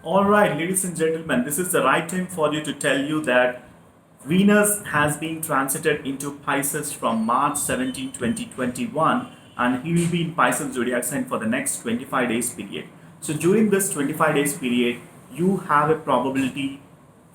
All right, ladies and gentlemen, this is the right time for you to tell you that Venus has been transited into Pisces from March 17, 2021, and he will be in Pisces zodiac sign for the next 25 days period. So during this 25 days period, you have a probability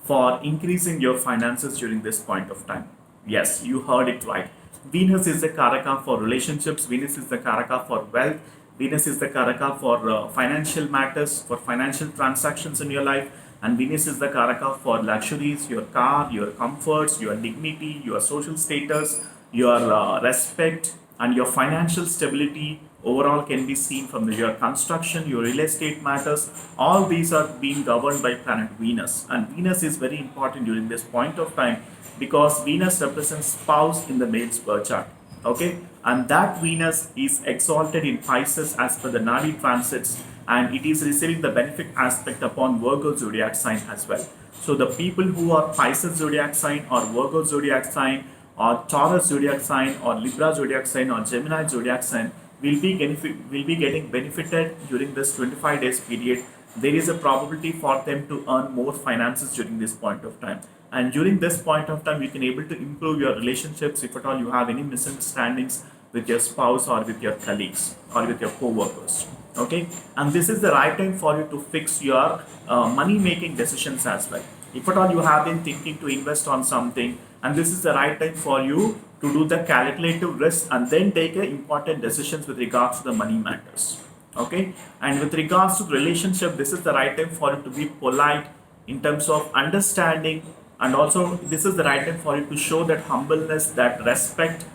for increasing your finances during this point of time. Yes, you heard it right. Venus is the Karaka for relationships, Venus is the Karaka for wealth, Venus is the Karaka for financial matters, for financial transactions in your life, and Venus is the Karaka for luxuries, your car, your comforts, your dignity, your social status, your respect, and your financial stability overall can be seen from your construction, your real estate matters. All these are being governed by planet Venus, and Venus is very important during this point of time because Venus represents spouse in the male's birth chart. Okay, and that Venus is exalted in Pisces as per the Nadi transits, and it is receiving the benefit aspect upon Virgo zodiac sign as well. So the people who are Pisces zodiac sign or Virgo zodiac sign or Taurus zodiac sign or Libra zodiac sign or Gemini zodiac sign will be getting benefited during this 25 days period. There is a probability for them to earn more finances during this point of time, and during this point of time you can able to improve your relationships if at all you have any misunderstandings with your spouse or with your colleagues or with your co-workers. Okay, and this is the right time for you to fix your money making decisions as well. If at all you have been thinking to invest on something, and this is the right time for you to do the calculative risk and then take important decisions with regards to the money matters. Okay, and with regards to the relationship, this is the right time for you to be polite in terms of understanding, and also this is the right time for you to show that humbleness, that respect,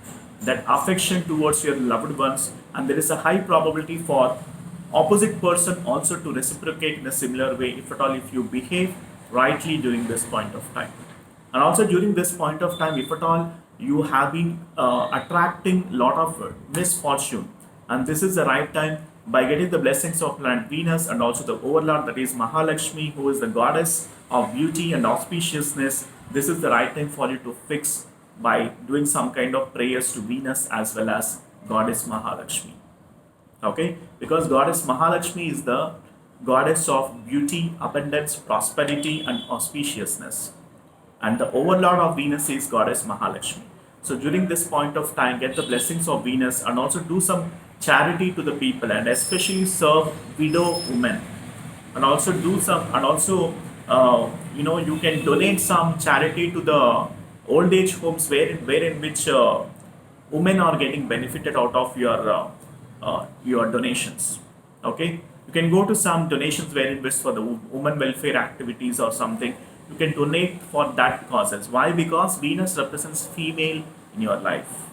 that affection towards your loved ones, and there is a high probability for opposite person also to reciprocate in a similar way if at all if you behave rightly during this point of time. And also during this point of time, if at all you have been attracting lot of misfortune, and this is the right time by getting the blessings of planet Venus and also the overlord, that is Mahalakshmi, who is the goddess of beauty and auspiciousness. This is the right time for you to fix by doing some kind of prayers to Venus as well as goddess Mahalakshmi. Okay, because goddess Mahalakshmi is the goddess of beauty, abundance, prosperity, and auspiciousness, and the overlord of Venus is goddess Mahalakshmi. So during this point of time, get the blessings of Venus and also do some charity to the people, and especially serve widow women, and also do some, and also you can donate some charity to the old age homes wherein which women are getting benefited out of your donations. Okay, you can go to some donations wherein which for the women welfare activities or something. You can donate for that causes. Why? Because Venus represents female in your life.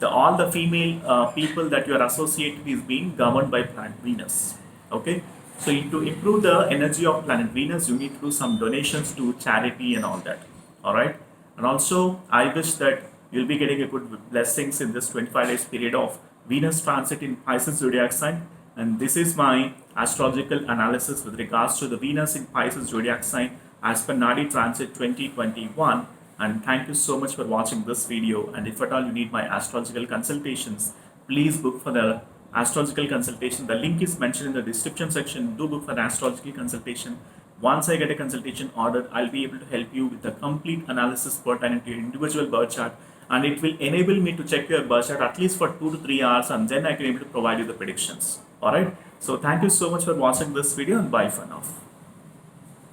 All the female people that you are associated is being governed by planet Venus. Okay, so to improve the energy of planet Venus, you need to do some donations to charity and all that. All right, and also I wish that you'll be getting a good blessings in this 25 days period of Venus transit in Pisces zodiac sign. And this is my astrological analysis with regards to the Venus in Pisces zodiac sign as per Nadi Transit 2021. And thank you so much for watching this video. And if at all you need my astrological consultations, please book for the astrological consultation. The link is mentioned in the description section. Do book for the astrological consultation. Once I get a consultation ordered, I'll be able to help you with the complete analysis pertaining to your individual birth chart, and it will enable me to check your birth chart at least for 2 to 3 hours, and then I can be able to provide you the predictions. All right. So thank you so much for watching this video, and bye for now.